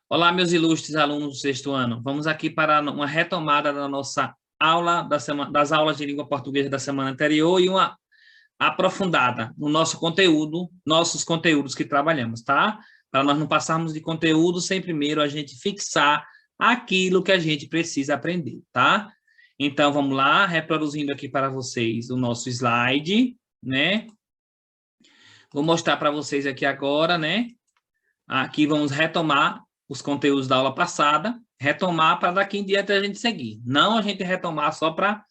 Olá, meus ilustres alunos do sexto ano. Vamos aqui para uma retomada da nossa aula das aulas de língua portuguesa da semana anterior e uma aprofundada no nosso conteúdo, nossos conteúdos que trabalhamos, tá? Para nós não passarmos de conteúdo sem primeiro a gente fixar aquilo que a gente precisa aprender, tá? Então, vamos lá, reproduzindo aqui para vocês o nosso slide, né? Vou mostrar para vocês aqui agora, né? Aqui vamos retomar os conteúdos da aula passada, retomar para daqui em diante a gente seguir. Não a gente retomar só para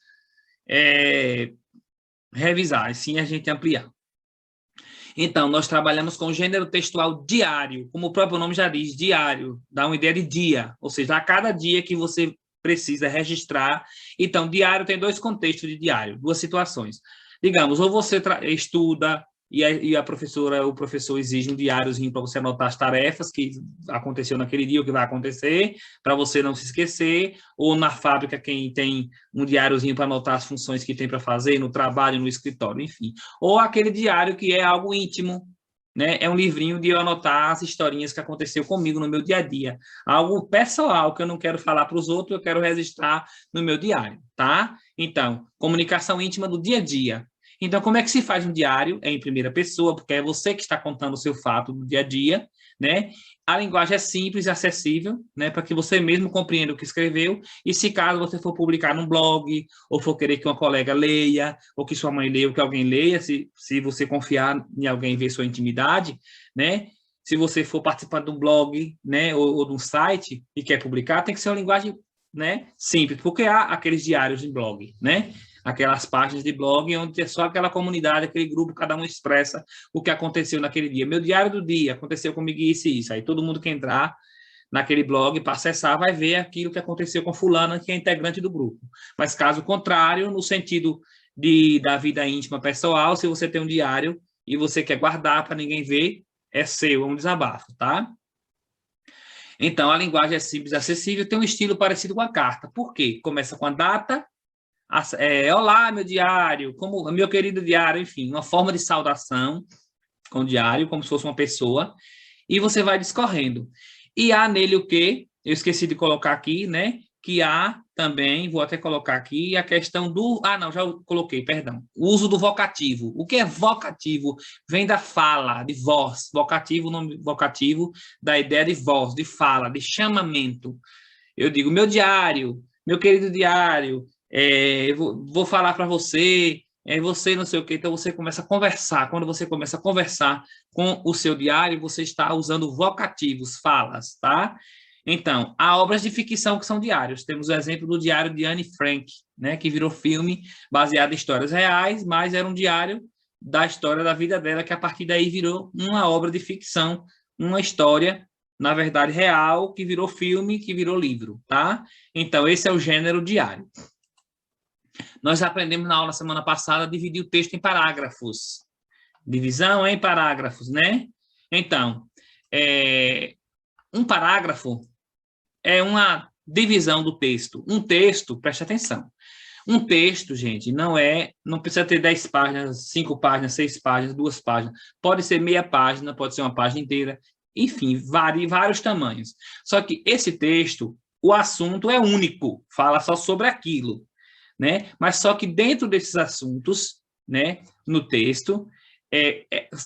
revisar, e sim a gente ampliar. Então, nós trabalhamos com o gênero textual diário, como o próprio nome já diz, diário, dá uma ideia de dia, ou seja, a cada dia que você precisa registrar. Então, diário tem dois contextos de diário, duas situações. Digamos, ou você estuda e a professora, o professor exige um diáriozinho para você anotar as tarefas que aconteceu naquele dia, o que vai acontecer, para você não se esquecer, ou na fábrica quem tem um diáriozinho para anotar as funções que tem para fazer, no trabalho, no escritório, enfim. Ou aquele diário que é algo íntimo, né? É um livrinho de eu anotar as historinhas que aconteceu comigo no meu dia a dia. Algo pessoal que eu não quero falar para os outros, eu quero registrar no meu diário, tá? Então, comunicação íntima do dia a dia. Então, como é que se faz um diário? É em primeira pessoa, porque é você que está contando o seu fato do dia a dia, né? A linguagem é simples e acessível, né? Para que você mesmo compreenda o que escreveu. E se caso você for publicar num blog, ou for querer que uma colega leia, ou que sua mãe leia, ou que alguém leia, se você confiar em alguém ver sua intimidade, né? Se você for participar de um blog, né? Ou de um site e quer publicar, tem que ser uma linguagem, né? Simples, porque há aqueles diários de blog, né? Aquelas páginas de blog onde é só aquela comunidade, aquele grupo, cada um expressa o que aconteceu naquele dia. Meu diário do dia, aconteceu comigo isso e isso. Aí todo mundo que entrar naquele blog para acessar vai ver aquilo que aconteceu com fulana, que é integrante do grupo. Mas caso contrário, no sentido da vida íntima pessoal, se você tem um diário e você quer guardar para ninguém ver, é seu, é um desabafo, tá? Então, a linguagem é simples e acessível, tem um estilo parecido com a carta. Por quê? Começa com a data, olá, meu diário, como meu querido diário, enfim, uma forma de saudação com o diário, como se fosse uma pessoa, e você vai discorrendo. E há nele o quê? Eu esqueci de colocar aqui, né? Que há também, vou até colocar aqui, a questão do... Ah, não, já coloquei, perdão. O uso do vocativo. O que é vocativo? Vem da fala, de voz. Vocativo, nome vocativo, da ideia de voz, de fala, de chamamento. Eu digo, meu diário, meu querido diário, vou falar para você, você não sei o quê. Então, você começa a conversar. Quando você começa a conversar com o seu diário, você está usando vocativos, falas, tá? Então, há obras de ficção que são diários. Temos o exemplo do diário de Anne Frank, né, que virou filme baseado em histórias reais, mas era um diário da história da vida dela, que a partir daí virou uma obra de ficção, uma história, na verdade, real, que virou filme, que virou livro, tá? Então, esse é o gênero diário. Nós aprendemos na aula semana passada a dividir o texto em parágrafos. Divisão em parágrafos, né? Então, um parágrafo é uma divisão do texto. Um texto, preste atenção. Um texto, gente, não precisa ter 10 páginas, 5 páginas, 6 páginas, 2 páginas. Pode ser meia página, pode ser uma página inteira. Enfim, vários tamanhos. Só que esse texto, o assunto é único, fala só sobre aquilo, né? Mas só que dentro desses assuntos, né, no texto,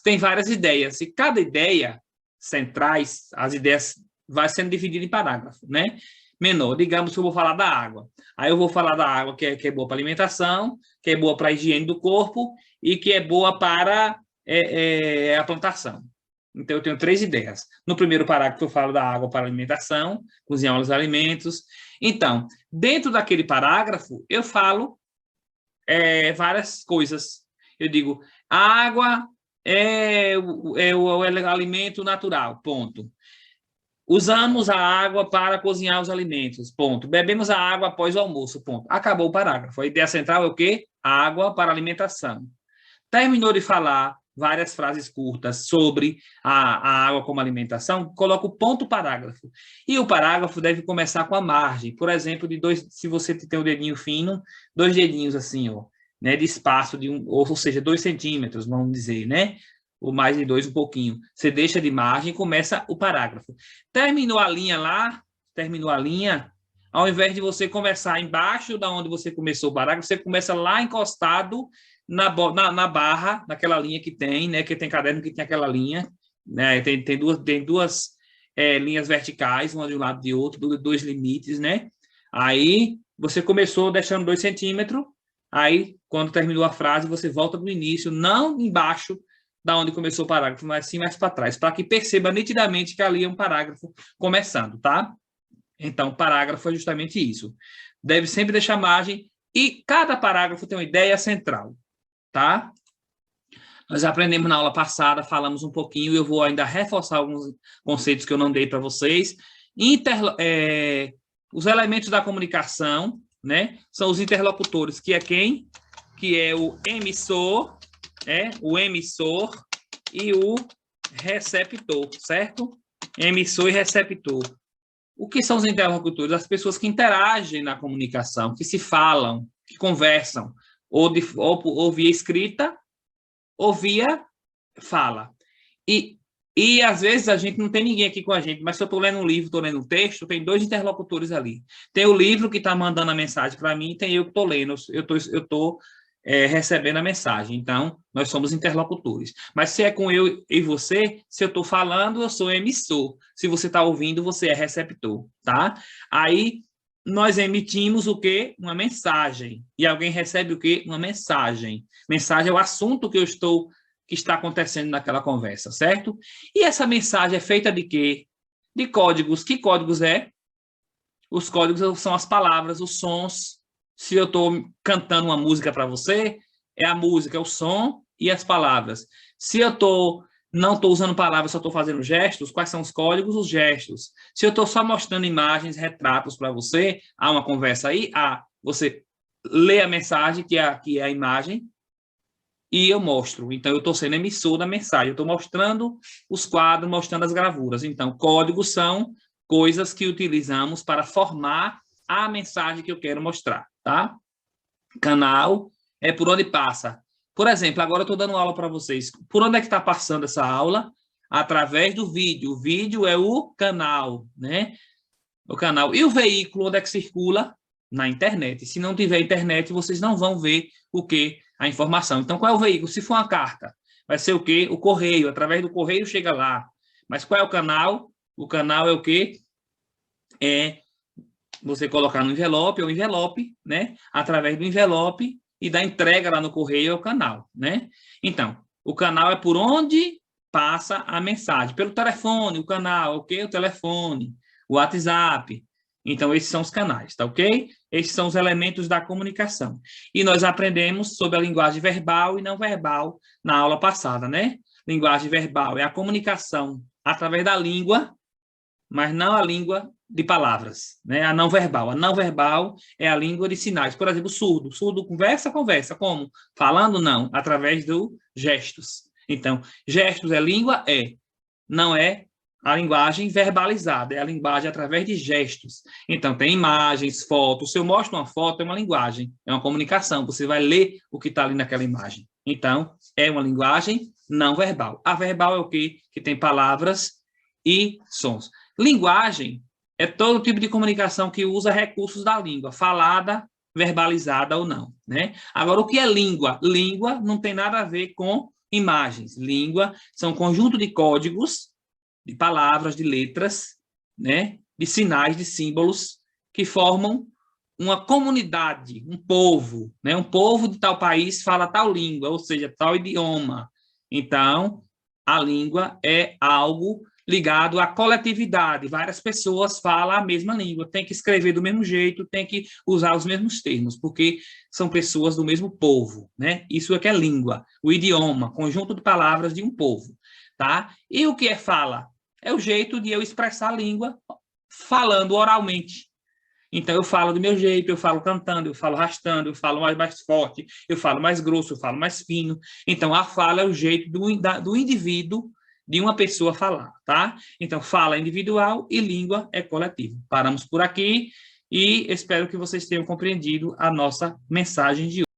tem várias ideias. E cada ideia centrais, as ideias vai sendo dividida em parágrafos, né? Menor, digamos que eu vou falar da água. Aí eu vou falar da água que é boa para alimentação, que é boa para a higiene do corpo e que é boa para a plantação. Então, eu tenho 3 ideias. No primeiro parágrafo, eu falo da água para alimentação, cozinhar os alimentos. Então, dentro daquele parágrafo, eu falo várias coisas. Eu digo, a água é o alimento natural, ponto. Usamos a água para cozinhar os alimentos, ponto. Bebemos a água após o almoço, ponto. Acabou o parágrafo. A ideia central é o quê? Água para alimentação. Terminou de falar várias frases curtas sobre a água como alimentação, coloca o ponto parágrafo. E o parágrafo deve começar com a margem. Por exemplo, se você tem o dedinho fino, 2 dedinhos assim, ó, né, de espaço, ou seja, 2 centímetros, vamos dizer, né? ou mais de 2 um pouquinho. Você deixa de margem e começa o parágrafo. Terminou a linha lá, terminou a linha, ao invés de você começar embaixo da onde você começou o parágrafo, você começa lá encostado na barra, naquela linha que tem, né? Que tem caderno que tem aquela linha, né? Tem duas linhas verticais, uma de um lado e de outro, dois limites, né? Aí você começou deixando 2 centímetros, aí quando terminou a frase, você volta do início, não embaixo da onde começou o parágrafo, mas sim mais para trás, para que perceba nitidamente que ali é um parágrafo começando, tá? Então, parágrafo é justamente isso. Deve sempre deixar margem e cada parágrafo tem uma ideia central, tá? Nós aprendemos na aula passada, falamos um pouquinho, e eu vou ainda reforçar alguns conceitos que eu não dei para vocês. Os elementos da comunicação, né? São os interlocutores, que é quem? Que é o emissor e o receptor, certo? Emissor e receptor. O que são os interlocutores? As pessoas que interagem na comunicação, que se falam, que conversam, ou via escrita, ou via fala. E às vezes a gente não tem ninguém aqui com a gente, mas se eu estou lendo um livro, estou lendo um texto, tem 2 interlocutores ali. Tem o livro que está mandando a mensagem para mim, tem eu que estou lendo, eu estou recebendo a mensagem. Então, nós somos interlocutores. Mas se é com eu e você, se eu estou falando, eu sou emissor. Se você está ouvindo, você é receptor, tá? Aí, nós emitimos o quê? Uma mensagem. E alguém recebe o quê? Uma mensagem. Mensagem é o assunto que está acontecendo naquela conversa, certo? E essa mensagem é feita de quê? De códigos. Que códigos é? Os códigos são as palavras, os sons. Se eu estou cantando uma música para você, é a música, é o som e as palavras. Se eu não estou usando palavras, só estou fazendo gestos, quais são os códigos? Os gestos. Se eu estou só mostrando imagens, retratos para você, há uma conversa aí, você lê a mensagem, que é a imagem, e eu mostro. Então, eu estou sendo emissor da mensagem. Eu estou mostrando os quadros, mostrando as gravuras. Então, códigos são coisas que utilizamos para formar a mensagem que eu quero mostrar, tá? Canal é por onde passa. Por exemplo, agora eu estou dando aula para vocês. Por onde é que está passando essa aula? Através do vídeo. O vídeo é o canal, né? O canal. E o veículo, onde é que circula? Na internet. Se não tiver internet, vocês não vão ver o quê? A informação. Então, qual é o veículo? Se for uma carta, vai ser o quê? O correio. Através do correio chega lá. Mas qual é o canal? O canal é o quê? É você colocar no envelope, ou envelope, né? Através do envelope e da entrega lá no correio é o canal, né? Então, o canal é por onde passa a mensagem. Pelo telefone, o canal, ok? O telefone, o WhatsApp. Então, esses são os canais, tá ok? Esses são os elementos da comunicação. E nós aprendemos sobre a linguagem verbal e não verbal na aula passada, né? Linguagem verbal é a comunicação através da língua, mas não a língua de palavras, né? A não verbal. A não verbal é a língua de sinais. Por exemplo, surdo. Surdo conversa. Como? Falando, não. Através dos gestos. Então, gestos é língua? É. Não é a linguagem verbalizada, é a linguagem através de gestos. Então, tem imagens, fotos. Se eu mostro uma foto, é uma linguagem, é uma comunicação. Você vai ler o que está ali naquela imagem. Então, é uma linguagem não verbal. A verbal é o quê? Que tem palavras e sons. Linguagem é todo tipo de comunicação que usa recursos da língua, falada, verbalizada ou não, né? Agora, o que é língua? Língua não tem nada a ver com imagens. Língua são um conjunto de códigos, de palavras, de letras, né? De sinais, de símbolos, que formam uma comunidade, um povo, né? Um povo de tal país fala tal língua, ou seja, tal idioma. Então, a língua é algo ligado à coletividade. Várias pessoas falam a mesma língua, tem que escrever do mesmo jeito, tem que usar os mesmos termos, porque são pessoas do mesmo povo, né? Isso é que é língua, o idioma, conjunto de palavras de um povo, tá? E o que é fala? É o jeito de eu expressar a língua falando oralmente. Então, eu falo do meu jeito, eu falo cantando, eu falo arrastando, eu falo mais forte, eu falo mais grosso, eu falo mais fino. Então, a fala é o jeito do indivíduo, de uma pessoa falar, tá? Então, fala é individual e língua é coletiva. Paramos por aqui e espero que vocês tenham compreendido a nossa mensagem de hoje.